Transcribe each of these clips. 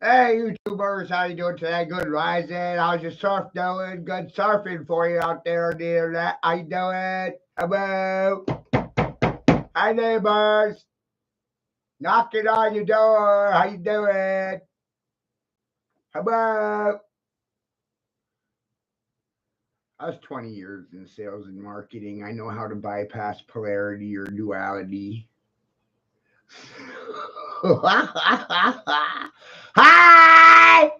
Hey, YouTubers, how you doing today? Good rising. How's your surf doing? Good surfing for you out there on the internet. How you doing? Hello. Hi, neighbors. Knocking on your door. How you doing? Hello. I was 20 years in sales and marketing. I know how to bypass polarity or duality. Hi!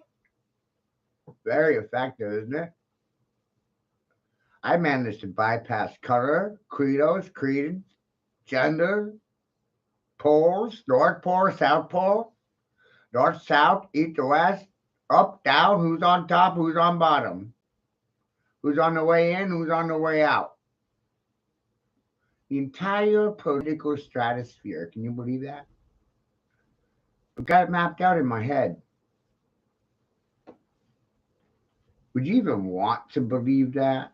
Very effective, isn't it? I managed to bypass color, credos, creeds, gender, poles, North Pole, South Pole, North, South, East, or West, up, down, who's on top, who's on bottom, who's on the way in, who's on the way out. The entire political stratosphere. Can you believe that? I've got it mapped out in my head. Would you even want to believe that?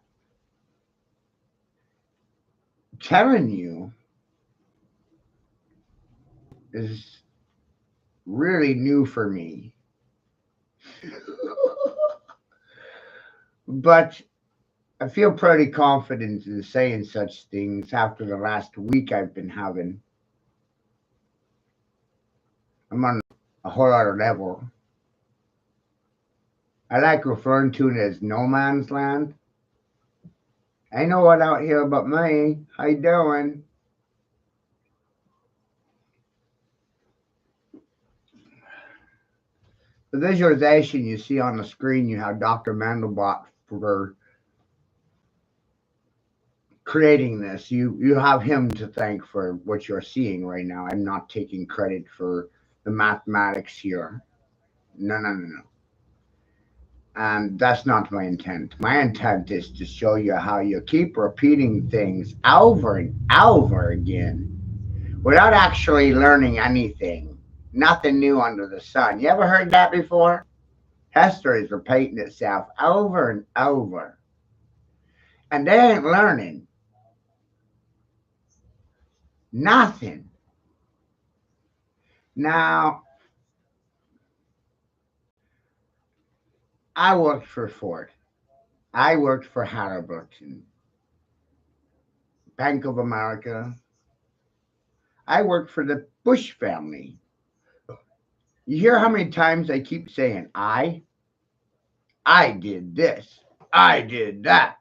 I'm telling you is really new for me. But I feel pretty confident in saying such things after the last week I've been having. I'm on a whole other level. I like referring to it as no man's land. Ain't no one out here but me. How you doing? The visualization you see on the screen, you have Dr. Mandelbrot for creating this. You have him to thank for what you're seeing right now. I'm not taking credit for the mathematics here. No, no, no, no. And that's not my intent. My intent is to show you how you keep repeating things over and over again without actually learning anything. Nothing new under the sun. You ever heard that before? History is repeating itself over and over. And they ain't learning nothing. Now, I worked for Ford. I worked for Halliburton, Bank of America. I worked for the Bush family. You hear how many times I keep saying I did this, I did that,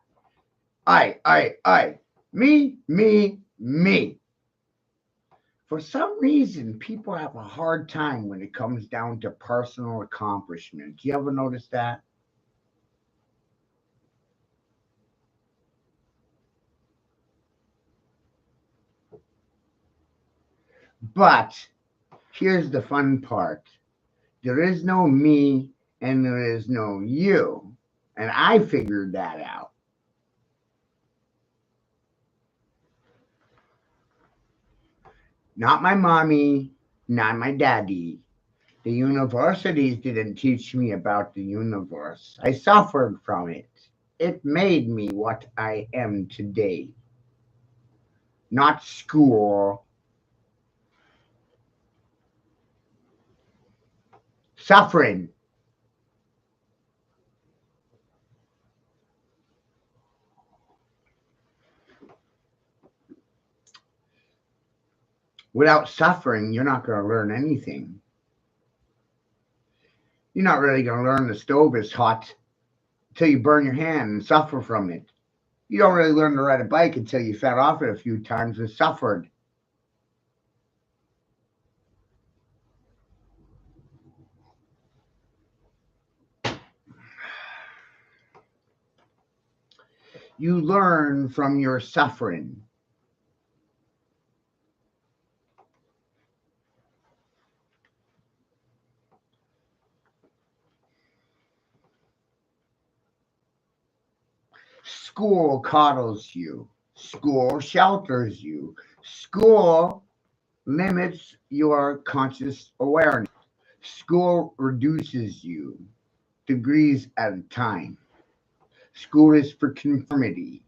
I, me. For some reason, people have a hard time when it comes down to personal accomplishments. You ever notice that? But here's the fun part, there is no me and there is no you. And I figured that out. Not my mommy, not my daddy. The universities didn't teach me about the universe. I suffered from it. It made me what I am today. Not school, suffering. Without suffering, you're not going to learn anything. You're not really going to learn the stove is hot until you burn your hand and suffer from it. You don't really learn to ride a bike until you fell off it a few times and suffered. You learn from your suffering. School coddles you. School shelters you. School limits your conscious awareness. School reduces you degrees at a time. School is for conformity.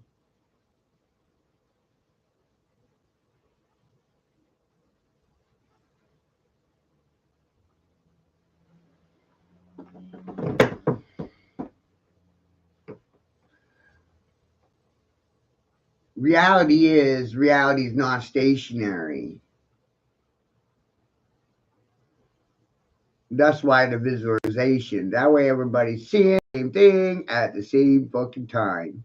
Reality is not stationary. That's why the visualization. That way everybody's seeing the same thing at the same fucking time.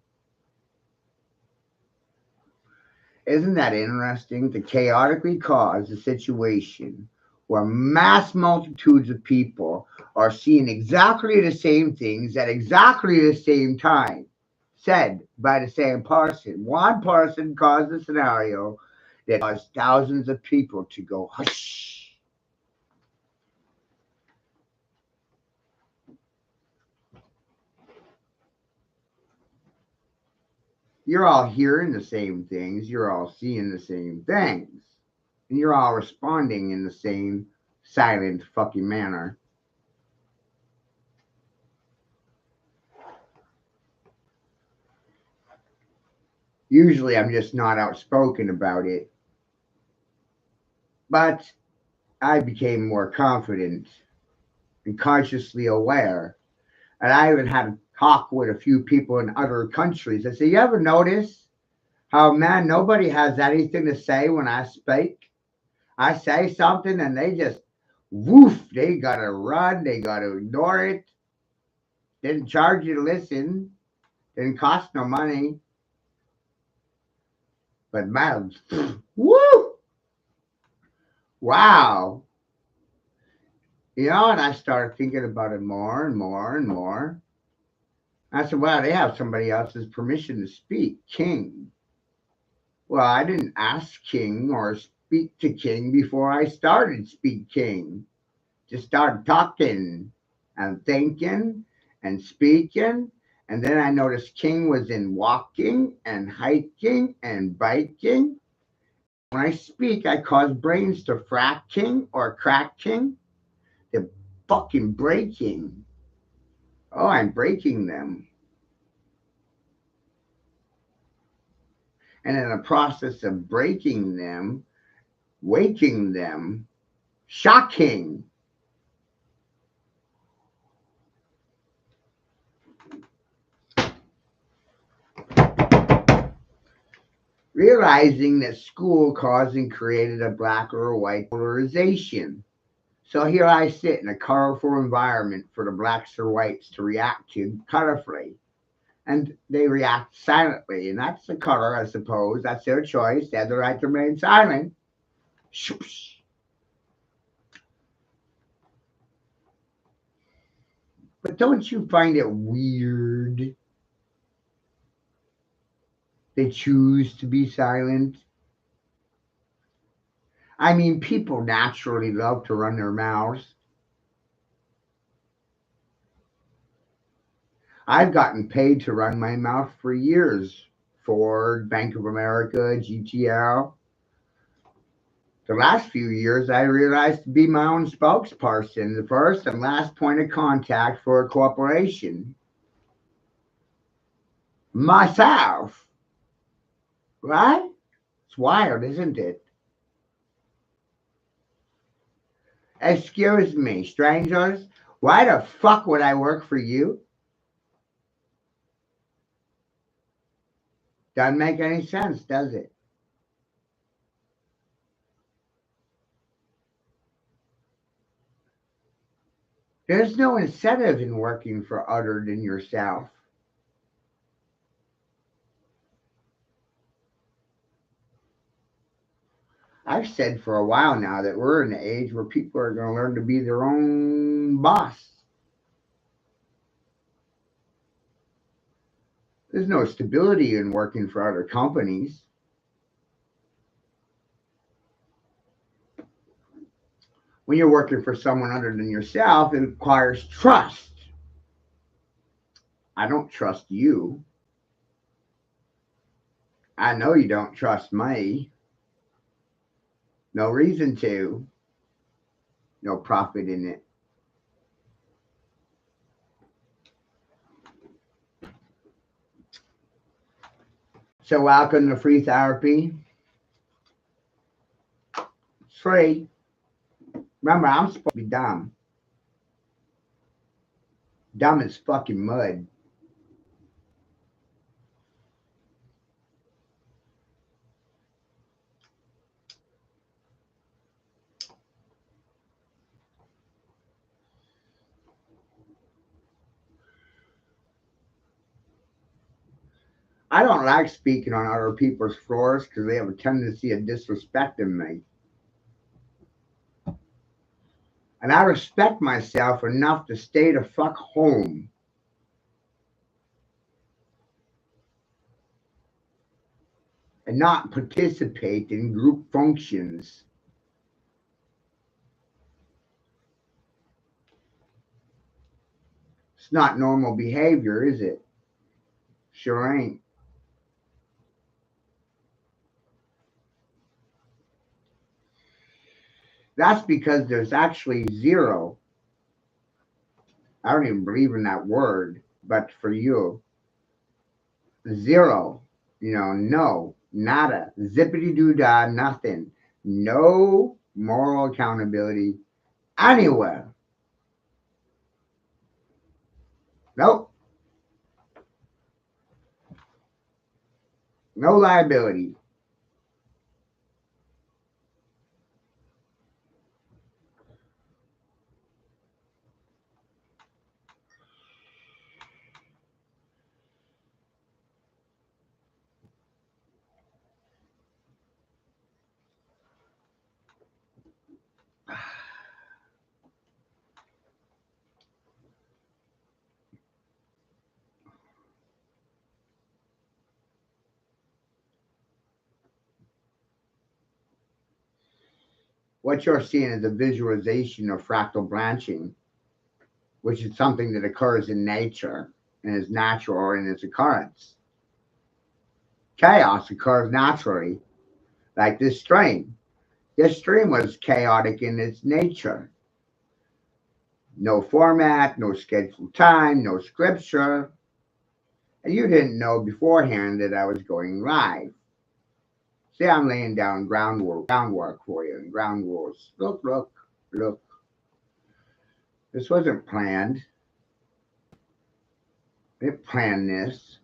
Isn't that interesting? To chaotically cause a situation where mass multitudes of people are seeing exactly the same things at exactly the same time, said by the same person. One person caused a scenario that caused thousands of people to go hush. You're all hearing the same things, you're all seeing the same things, and you're all responding in the same silent fucking manner. Usually I'm just not outspoken about it, but I became more confident and consciously aware. And I even had a talk with a few people in other countries. I said, you ever notice how, man, nobody has anything to say when I speak? I say something and they just, woof, they got to run, they got to ignore it. Didn't charge you to listen, didn't cost no money. But man, woo! Wow. And I started thinking about it more and more and more. I said, wow, they have somebody else's permission to speak. King. Well, I didn't ask King or speak to King before I started speaking. Just started talking and thinking and speaking. And then I noticed King was in walking and hiking and biking. When I speak, I cause brains to fracking or cracking. They're fucking breaking. Oh, I'm breaking them. And in the process of breaking them, waking them, shocking. Realizing that school caused and created a black or a white polarization. So here I sit in a colorful environment for the blacks or whites to react to colorfully. And they react silently. And that's the color, I suppose. That's their choice. They have the right to remain silent. But don't you find it weird they choose to be silent? I mean, people naturally love to run their mouths. I've gotten paid to run my mouth for years. Ford, Bank of America, GTL. The last few years, I realized to be my own spokesperson, the first and last point of contact for a corporation. Myself, right? It's wild, isn't it? Excuse me, strangers. Why the fuck would I work for you? Doesn't make any sense, does it? There's no incentive in working for other than yourself. I've said for a while now that we're in an age where people are going to learn to be their own boss. There's no stability in working for other companies. When you're working for someone other than yourself, it requires trust. I don't trust you. I know you don't trust me. No reason to. No profit in it. So, welcome to free therapy. It's free. Remember, I'm supposed to be dumb. Dumb as fucking mud. I don't like speaking on other people's floors because they have a tendency of disrespecting me. And I respect myself enough to stay the fuck home. And not participate in group functions. It's not normal behavior, is it? Sure ain't. That's because there's actually zero. I don't even believe in that word, but for you, zero. No, nada, zippity doo dah, nothing. No moral accountability anywhere. Nope, no liability. what you're seeing is a visualization of fractal branching, which is something that occurs in nature and is natural in its occurrence. Chaos occurs naturally, like this stream. This stream was chaotic in its nature. No format, no scheduled time, no scripture. And you didn't know beforehand that I was going live. See, I'm laying down groundwork for you and ground rules. Look, look, look. This wasn't planned. I didn't plan this.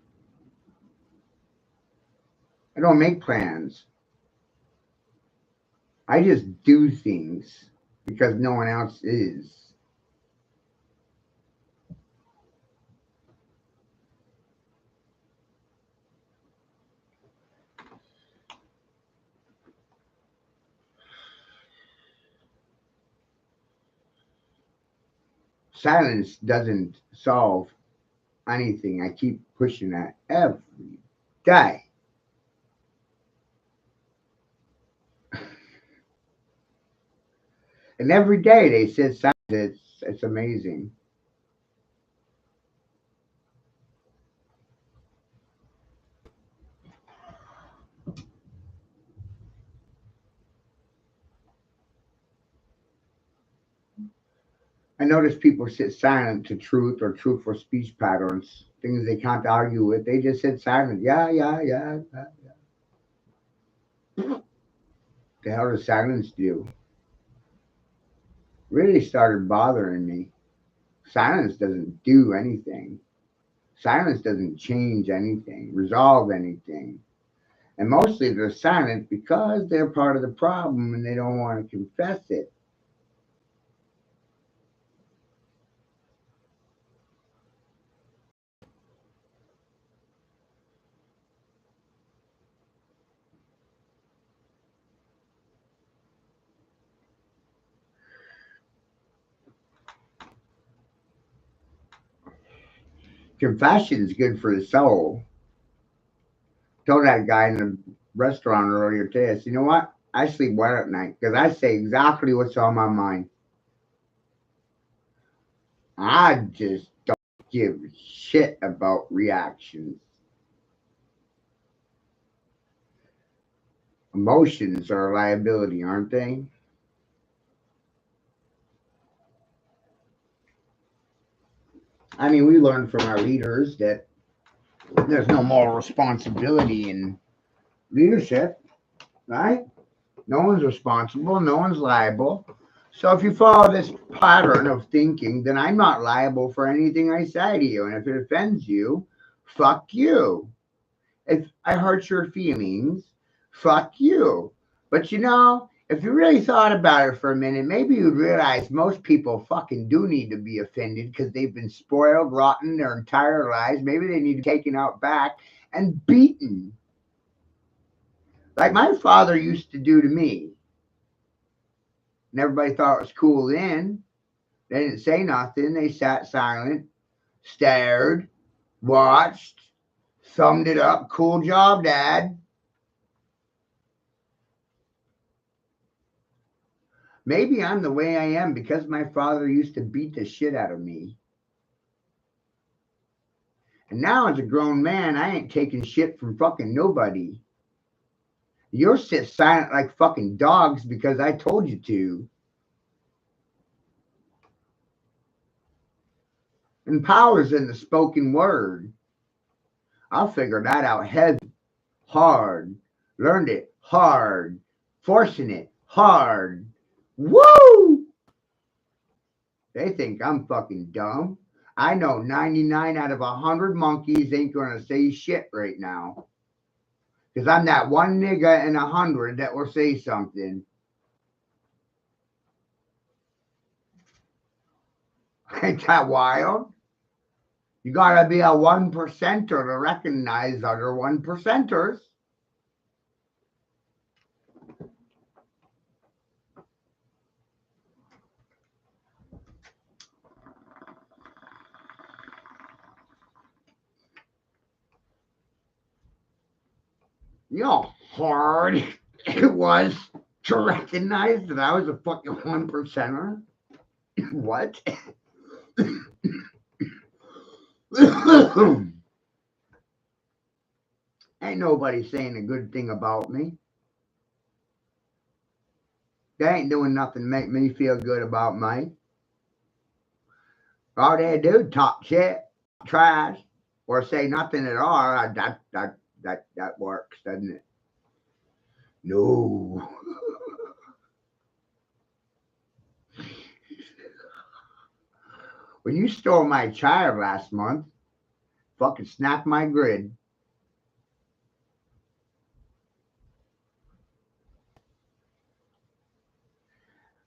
I don't make plans. I just do things because no one else is. Silence doesn't solve anything. I keep pushing that every day. And every day they said silence. It's amazing. I notice people sit silent to truth or truthful speech patterns, things they can't argue with. They just sit silent. Yeah, yeah, yeah. The hell does silence do? Really started bothering me. Silence doesn't do anything. Silence doesn't change anything, resolve anything. And mostly they're silent because they're part of the problem and they don't want to confess it. Confession is good for the soul. Told that guy in the restaurant earlier today, I said, you know what? I sleep well at night because I say exactly what's on my mind. I just don't give a shit about reactions. Emotions are a liability, aren't they? I mean, we learned from our leaders that there's no moral responsibility in leadership, right? No one's responsible, no one's liable. So if you follow this pattern of thinking, then I'm not liable for anything I say to you. And if it offends you, fuck you. If I hurt your feelings, fuck you. But if you really thought about it for a minute, maybe you'd realize most people fucking do need to be offended because they've been spoiled, rotten their entire lives. Maybe they need to be taken out back and beaten. Like my father used to do to me. And everybody thought it was cool then. They didn't say nothing. They sat silent, stared, watched, thumbed it up. Cool job, Dad. Maybe I'm the way I am because my father used to beat the shit out of me. And now as a grown man, I ain't taking shit from fucking nobody. You're sit silent like fucking dogs because I told you to. And power's in the spoken word. I'll figure that out heavy, hard. Learned it hard. Forcing it hard. Woo! They think I'm fucking dumb. I know 99 out of 100 monkeys ain't gonna say shit right now. Because I'm that one nigga in 100 that will say something. Ain't that wild? You gotta be a 1%er to recognize other 1%ers. You know how hard it was to recognize that I was a fucking 1%er? What? Ain't nobody saying a good thing about me. They ain't doing nothing to make me feel good about me. All they do talk shit, talk trash, or say nothing at all. That works, doesn't it? No. When you stole my child last month, fucking snapped my grid.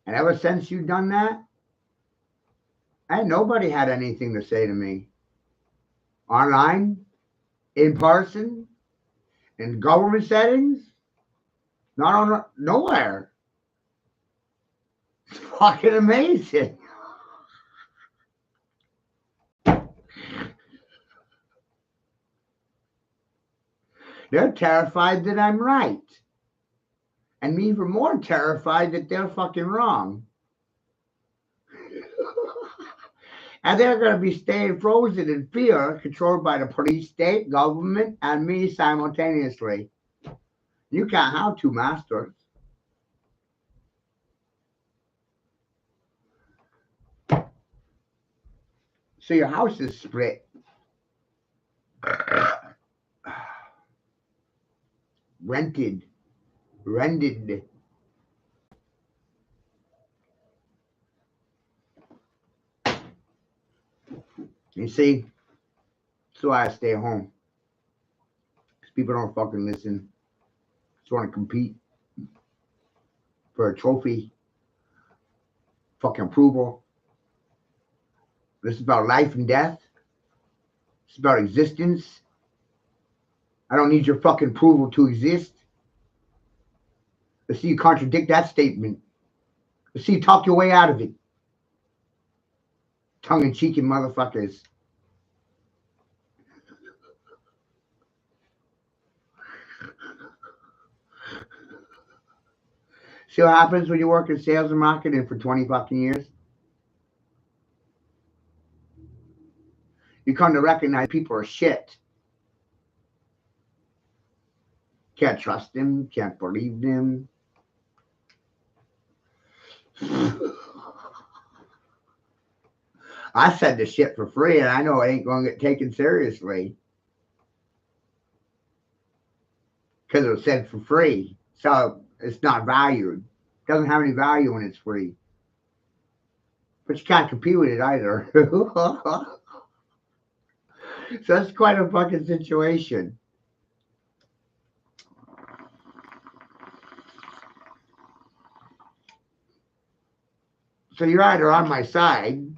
And ever since you done that, ain't nobody had anything to say to me. Online, in person, in government settings, not on nowhere. It's fucking amazing. They're terrified that I'm right. And me even more terrified that they're fucking wrong. And they're going to be staying frozen in fear, controlled by the police, state, government, and me simultaneously. You can't have two masters. So your house is split. Rented. You see, that's why I stay home. Because people don't fucking listen. Just want to compete for a trophy, fucking approval. This is about life and death. It's about existence. I don't need your fucking approval to exist. Let's see you contradict that statement. Let's see you talk your way out of it. Tongue-in-cheeky motherfuckers. See what happens when you work in sales and marketing for 20 fucking years? You come to recognize people are shit. Can't trust them, can't believe them. I said the shit for free, and I know it ain't going to get taken seriously. Because it was said for free. So it's not valued. It doesn't have any value when it's free. But you can't compete with it either. So that's quite a fucking situation. So you're either on my side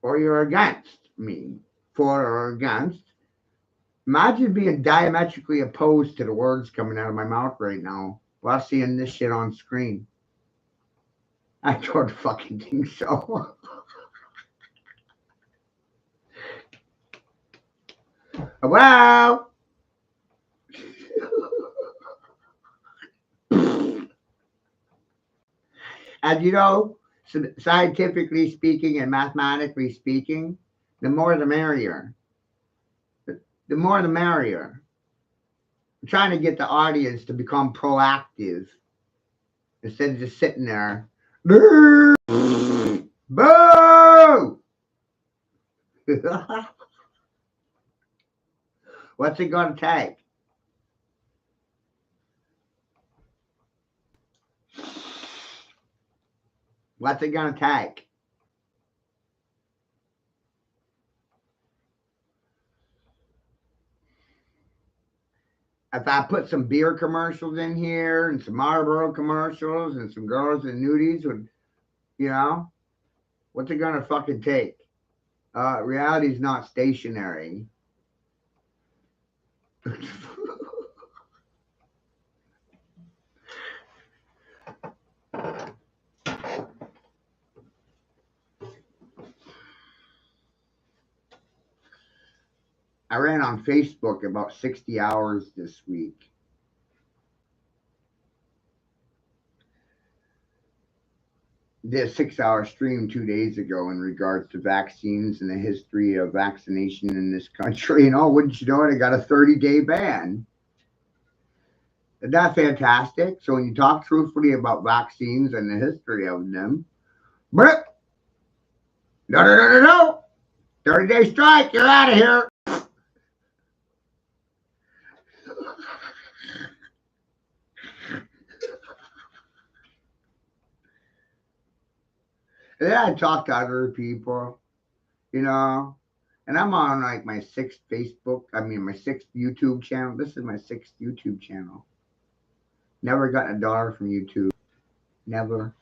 or you're against me, for or against. Imagine being diametrically opposed to the words coming out of my mouth right now while seeing this shit on screen. I don't fucking think so. Well, and you know, scientifically speaking and mathematically speaking, the more the merrier. The more the merrier. I'm trying to get the audience to become proactive instead of just sitting there. Boo! Boo! What's it going to take? What's it going to take? If I put some beer commercials in here and some Marlboro commercials and some girls and nudies, would you know, what's it going to fucking take? Reality's not stationary. I ran on Facebook about 60 hours this week. did a 6 hour stream 2 days ago in regards to vaccines and the history of vaccination in this country. And oh, wouldn't you know it, I got a 30-day ban. Isn't that fantastic? So when you talk truthfully about vaccines and the history of them, but no, no, no, no, no. 30-day strike, you're out of here. And then I talk to other people, you know, and I'm on like my my sixth YouTube channel. This is my sixth YouTube channel. Never gotten a dollar from YouTube. Never.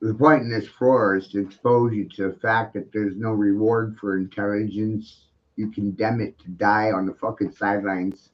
The point in this floor is to expose you to the fact that there's no reward for intelligence. You condemn it to die on the fucking sidelines.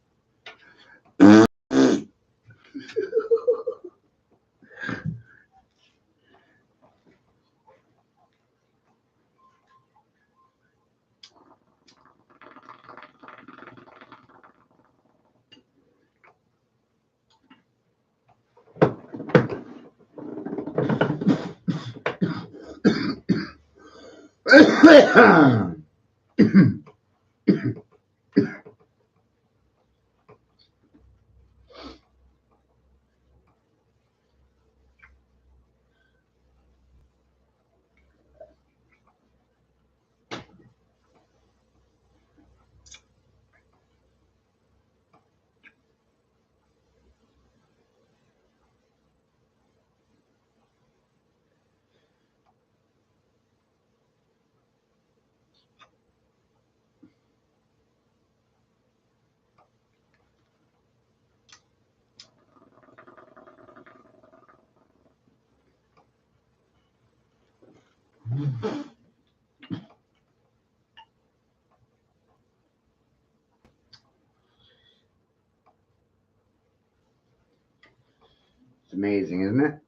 It's amazing, isn't it?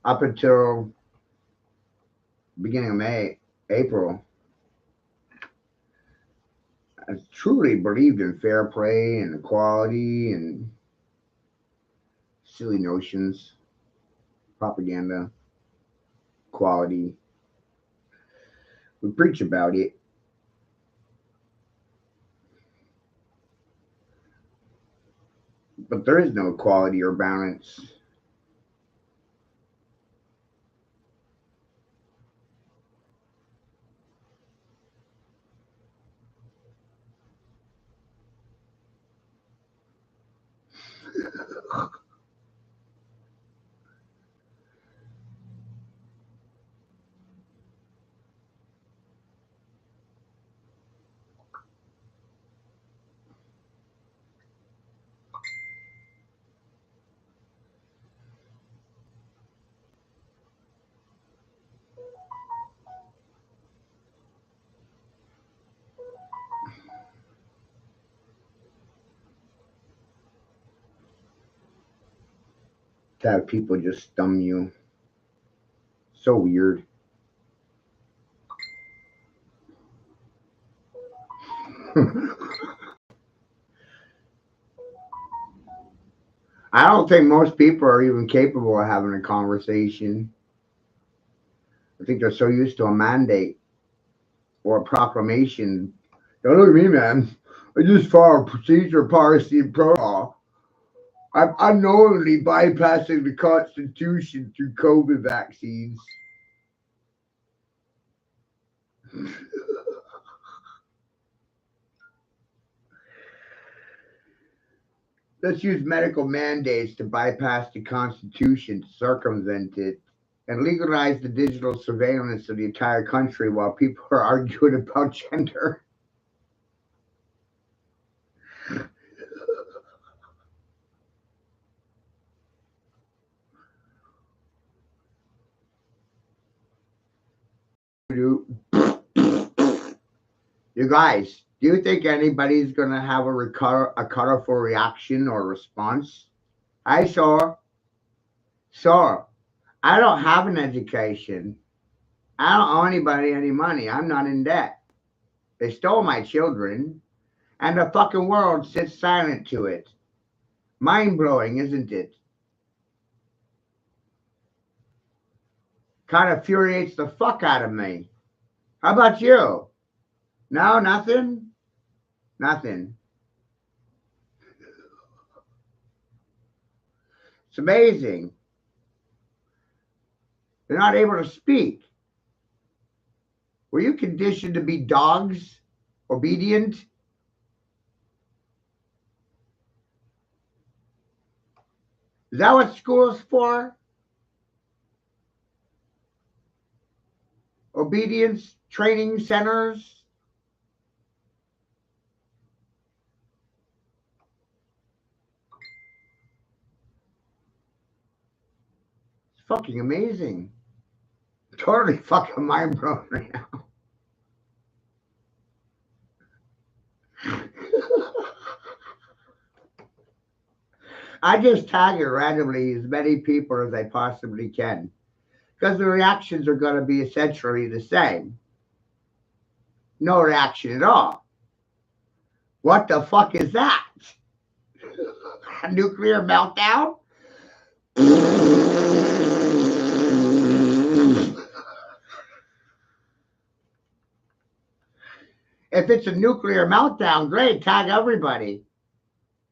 Up until beginning of April, I truly believed in fair play and equality and silly notions, propaganda, quality. We preach about it, but there is no equality or balance. To have people just stun you. So weird. I don't think most people are even capable of having a conversation. I think they're so used to a mandate or a proclamation. Don't look at me, man. I just follow procedure, policy, and protocol. I'm unknowingly bypassing the Constitution through COVID vaccines. Let's use medical mandates to bypass the Constitution, to circumvent it, and legalize the digital surveillance of the entire country while people are arguing about gender. You guys, do you think anybody's gonna have a colorful reaction or response? I saw. So, I don't have an education. I don't owe anybody any money. I'm not in debt. They stole my children, and the fucking world sits silent to it. Mind blowing, isn't it? Kind of infuriates the fuck out of me. How about you? No, nothing? Nothing. It's amazing. They're not able to speak. Were you conditioned to be dogs? Obedient? Is that what school's for? Obedience training centers? It's fucking amazing. Totally fucking mind blown right now. I just tag it randomly as many people as I possibly can because the reactions are going to be essentially the same. No reaction at all. What the fuck is that? A nuclear meltdown? If it's a nuclear meltdown, great, tag everybody,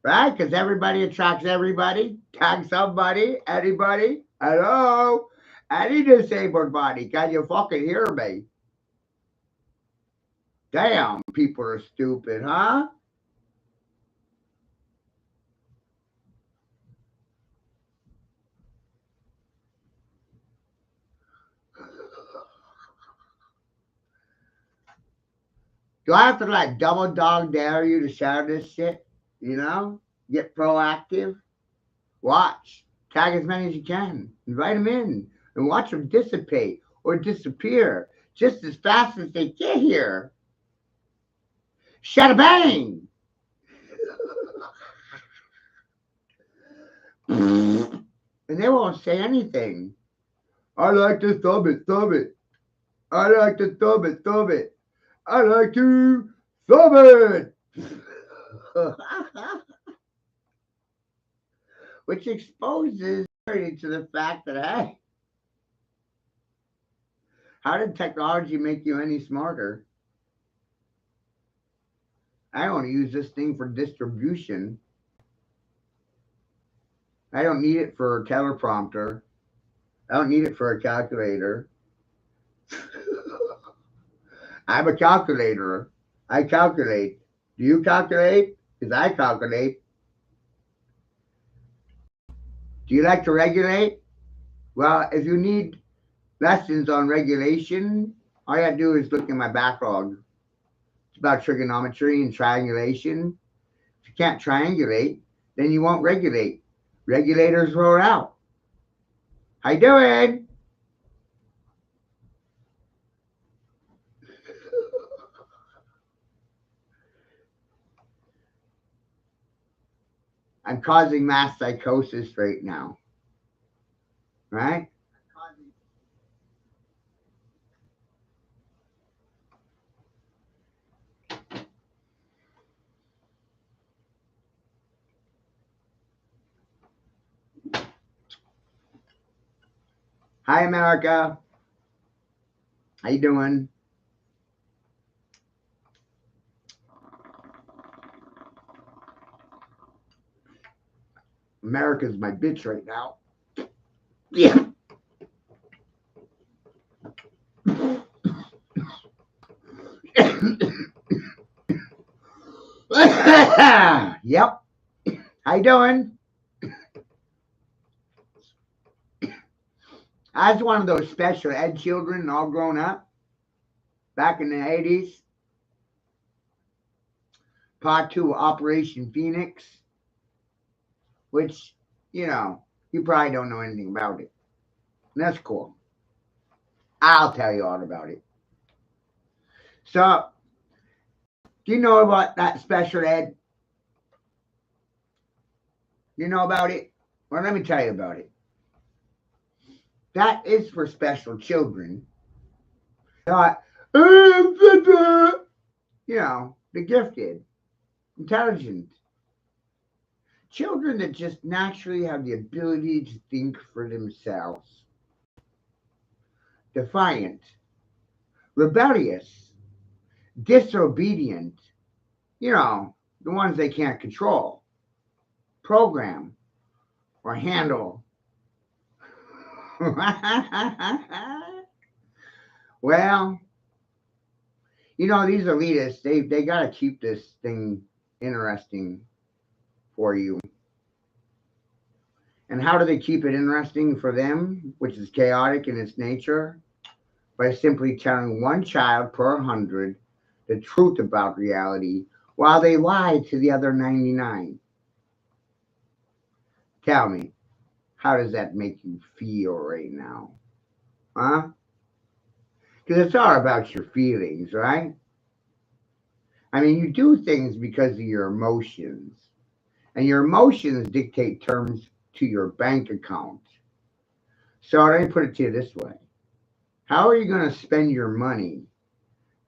right? Because everybody attracts everybody. Tag somebody, anybody. Hello? Any disabled body. Can you fucking hear me? Damn, people are stupid, huh? Do I have to like double dog dare you to share this shit? You know? Get proactive. Watch. Tag as many as you can. Invite them in and watch them dissipate or disappear just as fast as they get here. Shada bang! And they won't say anything. I like to thumb it, thumb it. I like to thumb it, thumb it. I like to thumb it. Which exposes to the fact that, hey, how did technology make you any smarter? I only use this thing for distribution. I don't need it for a teleprompter. I don't need it for a calculator. I'm a calculator. I calculate. Do you calculate? Because I calculate. Do you like to regulate? Well, if you need lessons on regulation, all you have to do is look in my backlog. It's about trigonometry and triangulation. If you can't triangulate, then you won't regulate. Regulators roll out. How you doing? I'm causing mass psychosis right now. Right? Hi, America. How you doing? America's my bitch right now. Yeah. Yep. How you doing? I was one of those special ed children all grown up back in the 80s. Part two Operation Phoenix, which, you probably don't know anything about it. And that's cool. I'll tell you all about it. So, Do you know about that special ed? You know about it? Well, let me tell you about it. That is for special children. Not, you know, the gifted, intelligent. Children that just naturally have the ability to think for themselves. Defiant, rebellious, disobedient. You know, the ones they can't control, program, or handle. Well, you know, these elitists, they got to keep this thing interesting for you. And how do they keep it interesting for them, which is chaotic in its nature? By simply telling one child per 100 the truth about reality while they lie to the other 99. Tell me, how does that make you feel right now? Huh? Because it's all about your feelings, right? I mean, you do things because of your emotions, and your emotions dictate terms to your bank account. So let me put it to you this way. How are you going to spend your money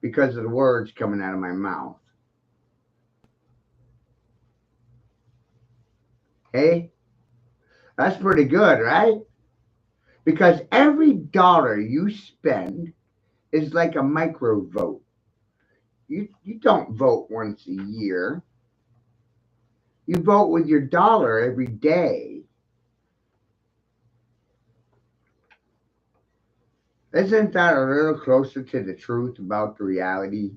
because of the words coming out of my mouth? Hey, that's pretty good, right? Because every dollar you spend is like a micro vote. You don't vote once a year. You vote with your dollar every day. Isn't that a little closer to the truth about the reality?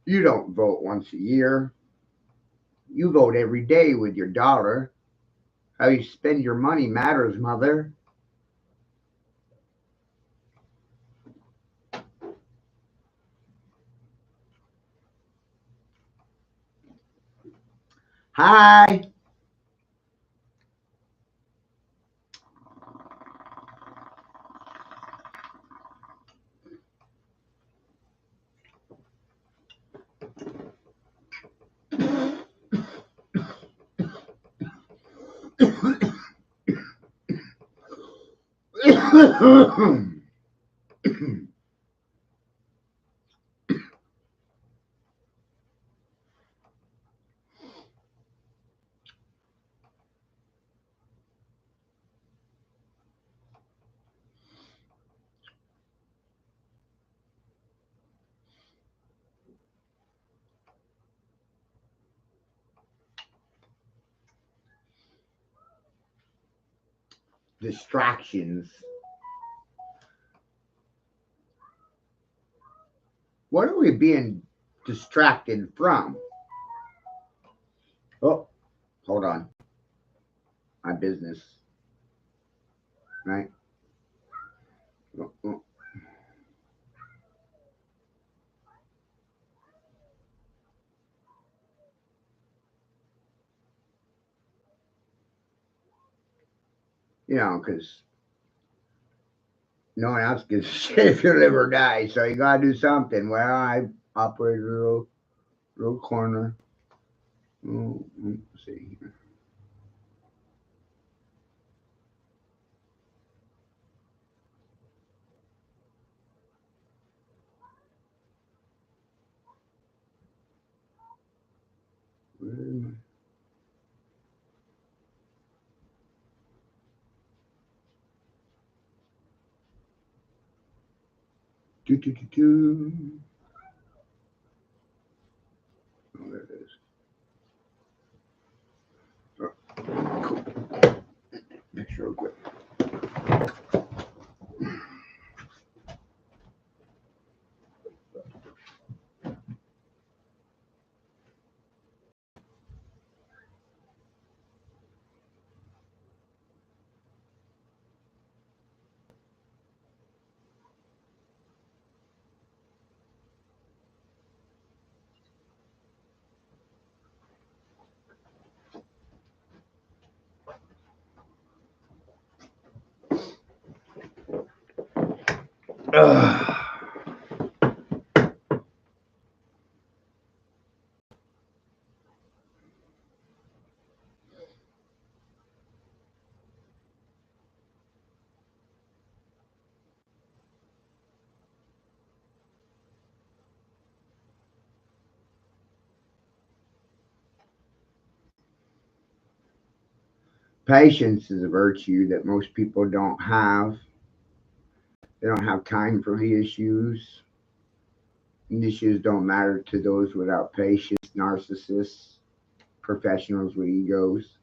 You don't vote once a year. You vote every day with your dollar. How you spend your money matters, mother. Hi. Distractions. What are we being distracted from? Oh, hold on. My business, right? Oh, oh. You know, because no one else gives a shit if you live or die. So you gotta do something. Well, I operate a little corner. Oh, let's see. Where am I? Do, do, do, do. Oh, there it is. Oh, cool. Picture real quick. Ugh. Patience is a virtue that most people don't have. They don't have time for the issues. And issues don't matter to those without patience, narcissists, professionals with egos.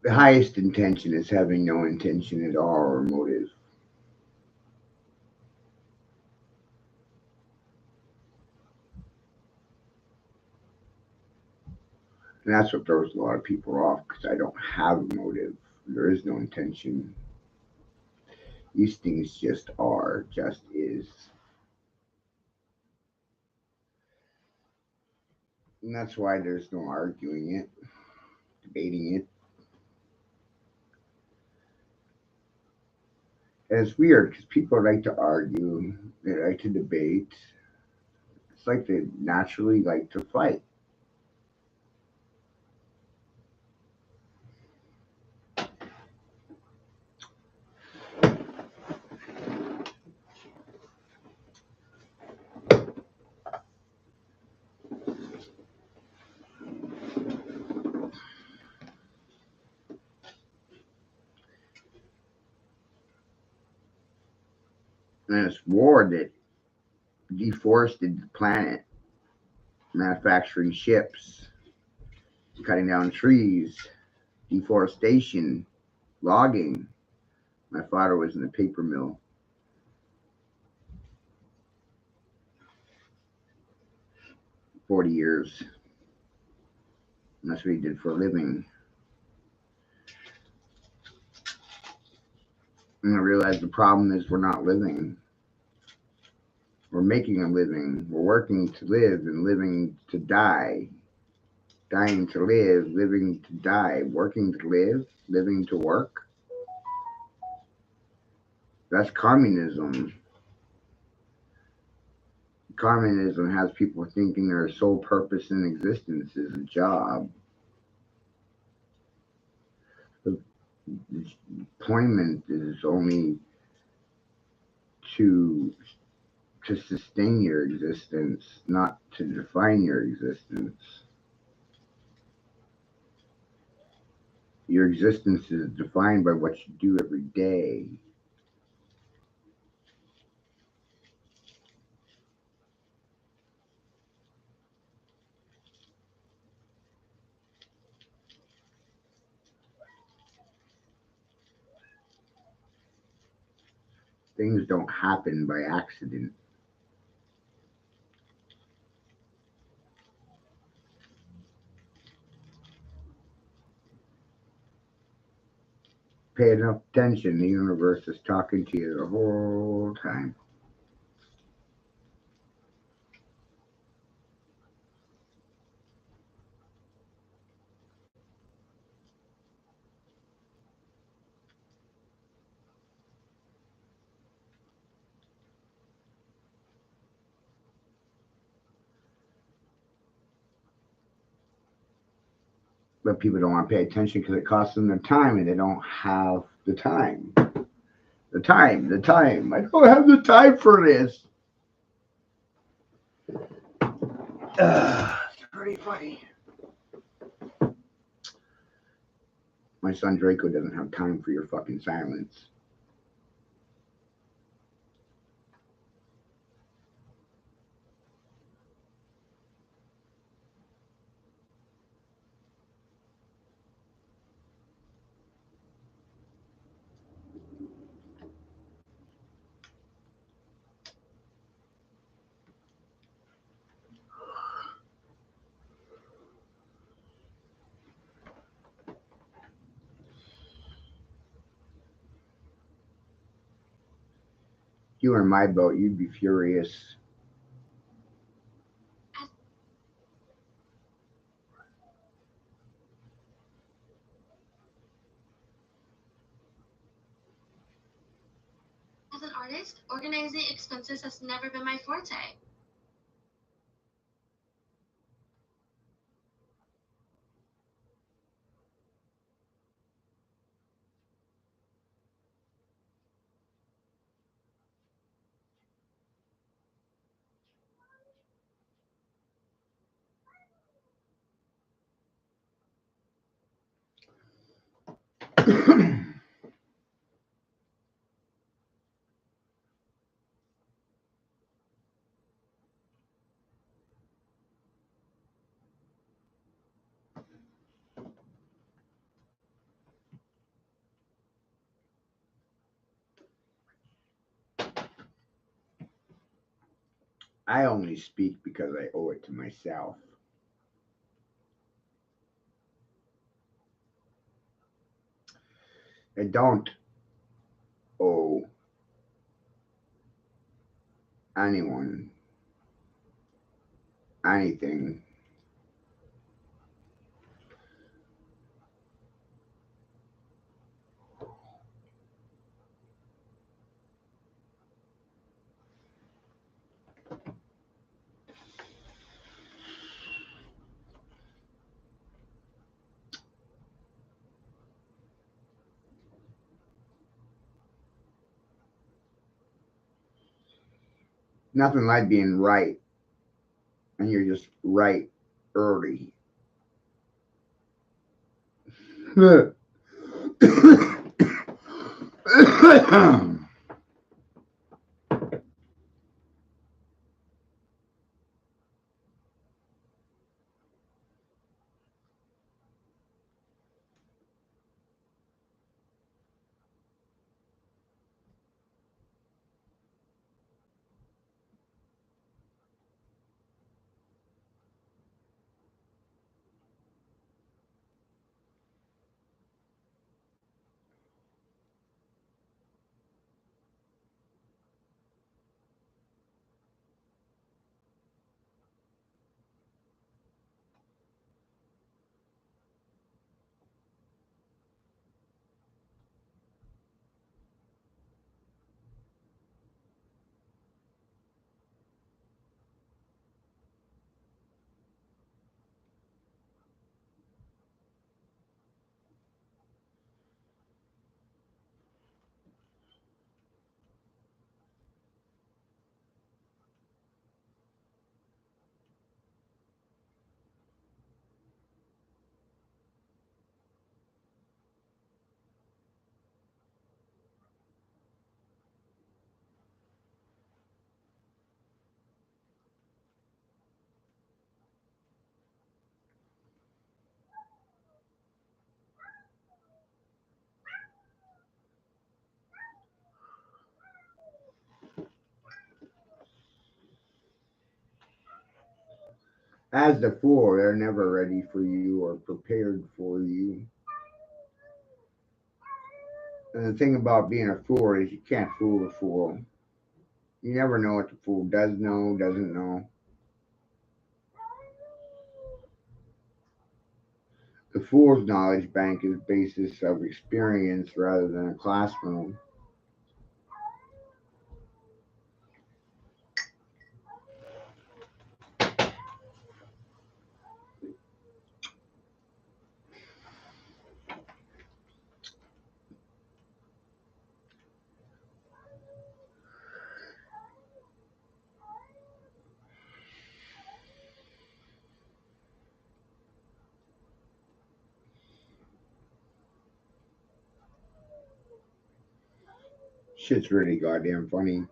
The highest intention is having no intention at all or motive. And that's what throws a lot of people off because I don't have a motive. There is no intention. These things just are, just is. And that's why there's no arguing it, debating it. And it's weird because people like to argue, they like to debate. It's like they naturally like to fight. And it's war that deforested the planet, manufacturing ships, cutting down trees, deforestation, logging. My father was in a paper mill 40 years. And that's what he did for a living. And I realized the problem is we're not living. We're making a living. We're working to live and living to die. Dying to live, living to die. Working to live, living to work. That's communism. Communism has people thinking their sole purpose in existence is a job. The employment is only to sustain your existence, not to define your existence. Your existence is defined by what you do every day. Things don't happen by accident. Pay enough attention, the universe is talking to you the whole time. But people don't want to pay attention because it costs them their time and they don't have the time. The time. I don't have the time for this. It's pretty funny. My son Draco doesn't have time for your fucking silence. If you were in my boat, you'd be furious. As an artist, organizing expenses has never been my forte. I only speak because I owe it to myself. I don't owe anyone anything. Nothing like being right, and you're just right early. As the fool, they're never ready for you or prepared for you. And the thing about being a fool is you can't fool the fool. You never know what the fool does know, doesn't know. The fool's knowledge bank is basis of experience rather than a classroom. Shit's really goddamn funny.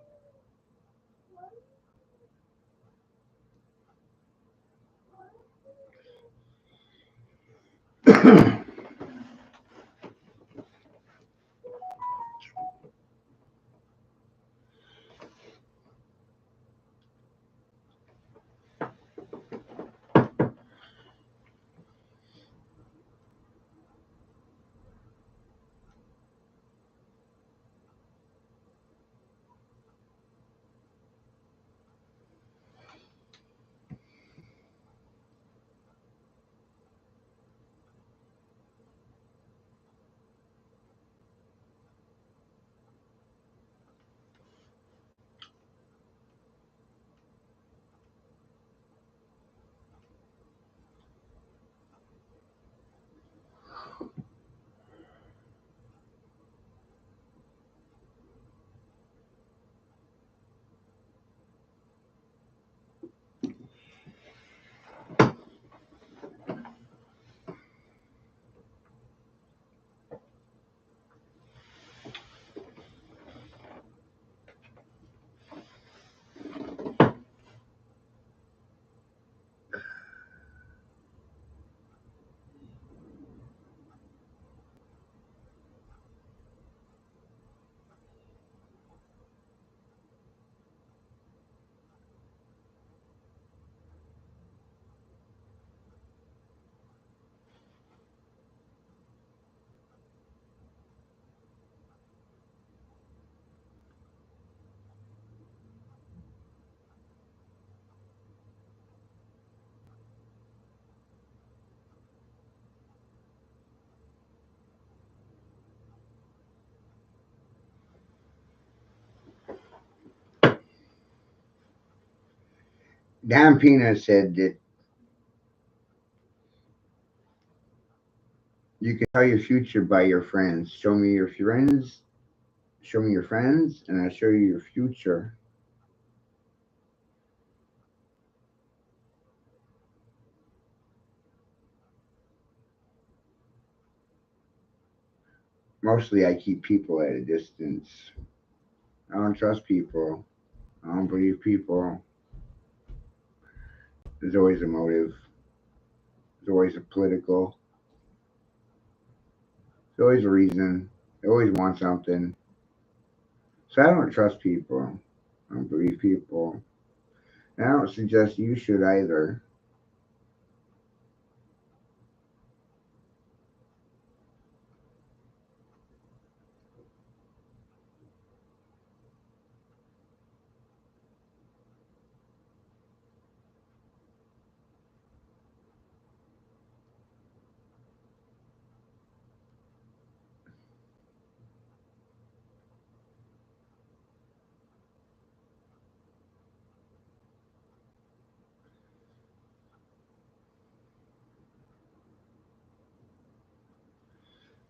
Dan Pena said that you can tell your future by your friends. Show me your friends, show me your friends, and I'll show you your future. Mostly I keep people at a distance. I don't trust people. I don't believe people. There's always a motive. There's always a political. There's always a reason. They always want something. So I don't trust people. I don't believe people. And I don't suggest you should either.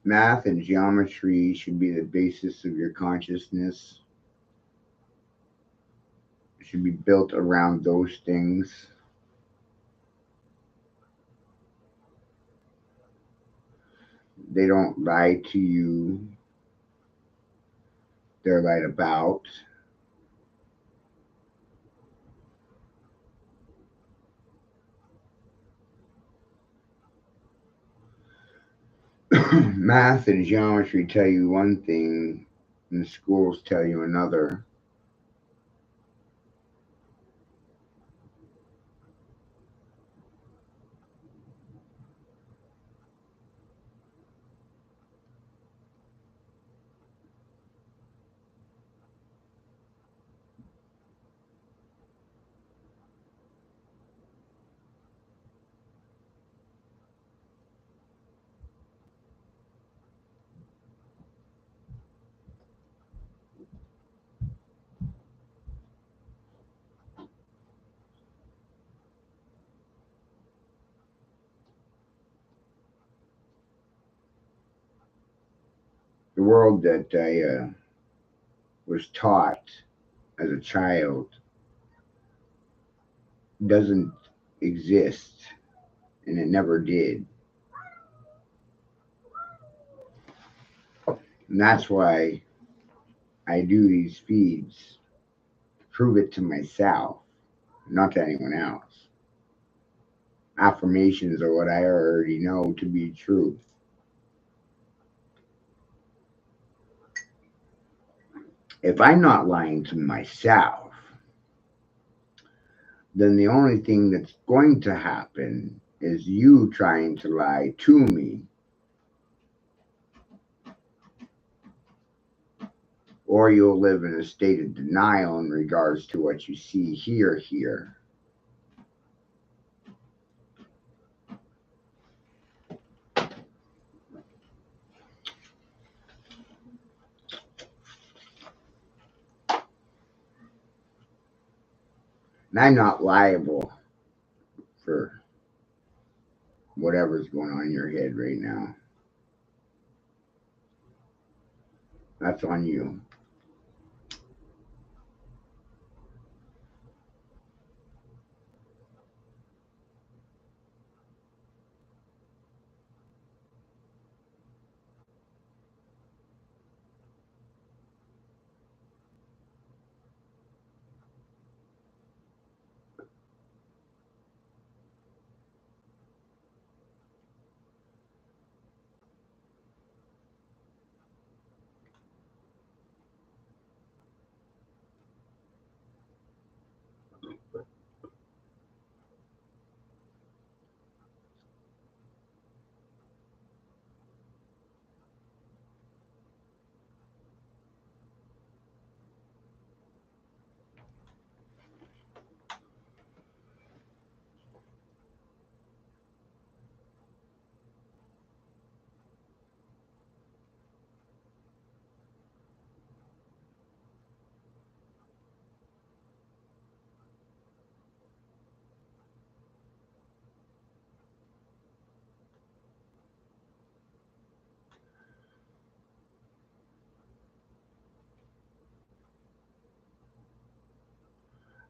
Math and geometry should be the basis of your consciousness. It should be built around those things. They don't lie to you, they're lied about. Math and geometry tell you one thing, and the schools tell you another. The world that I was taught as a child doesn't exist, and it never did. And that's why I do these feeds, to prove it to myself, not to anyone else. Affirmations are what I already know to be true. If I'm not lying to myself, then the only thing that's going to happen is you trying to lie to me, or you'll live in a state of denial in regards to what you see here. And I'm not liable for whatever's going on in your head right now. That's on you.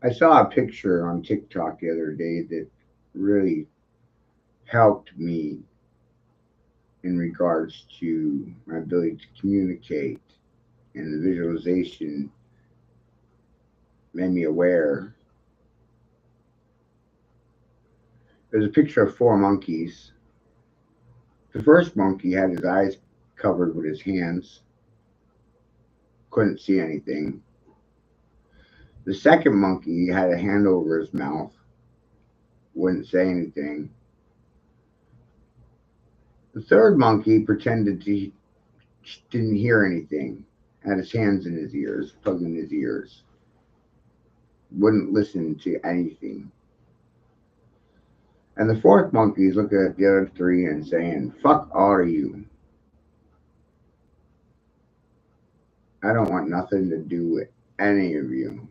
I saw a picture on TikTok the other day that really helped me in regards to my ability to communicate, and the visualization made me aware. There's a picture of four monkeys. The first monkey had his eyes covered with his hands, couldn't see anything. The second monkey had a hand over his mouth, wouldn't say anything. The third monkey pretended he didn't hear anything, had his hands in his ears, plugged in his ears, wouldn't listen to anything. And the fourth monkey is looking at the other three and saying, "Fuck all of you. I don't want nothing to do with any of you."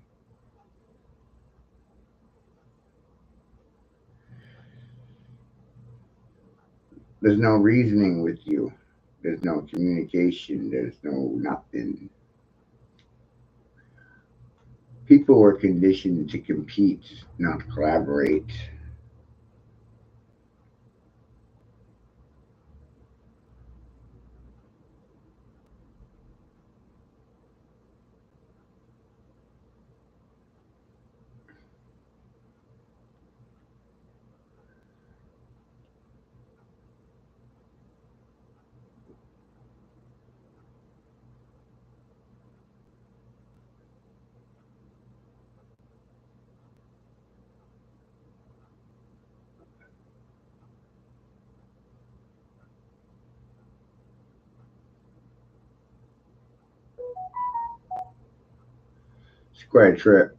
There's no reasoning with you. There's no communication. There's no nothing. People were conditioned to compete, not collaborate. It's quite a trip.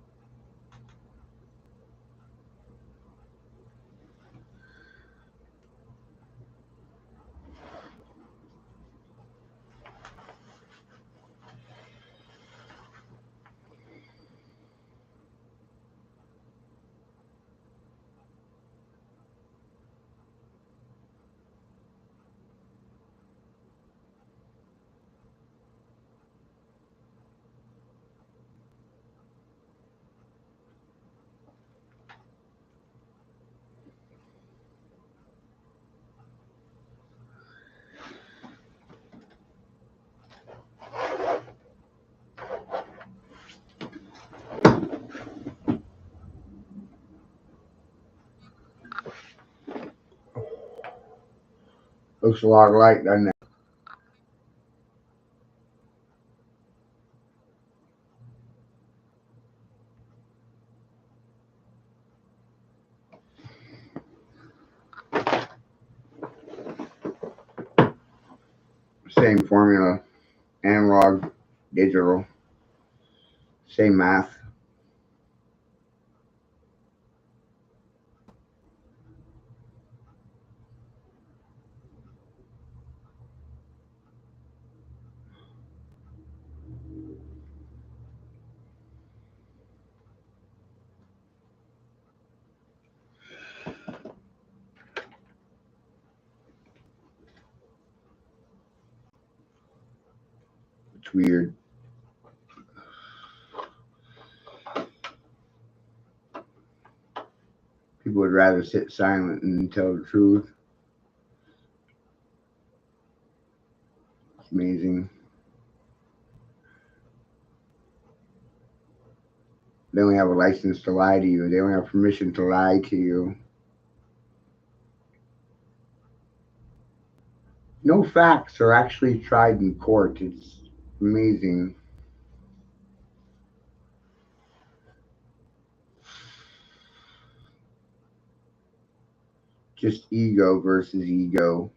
Looks a lot alike, doesn't it? Same formula, analog, digital, same math. It's weird. People would rather sit silent and tell the truth. It's amazing. They only have a license to lie to you. They only have permission to lie to you. No facts are actually tried in court. It's amazing. Just ego versus ego.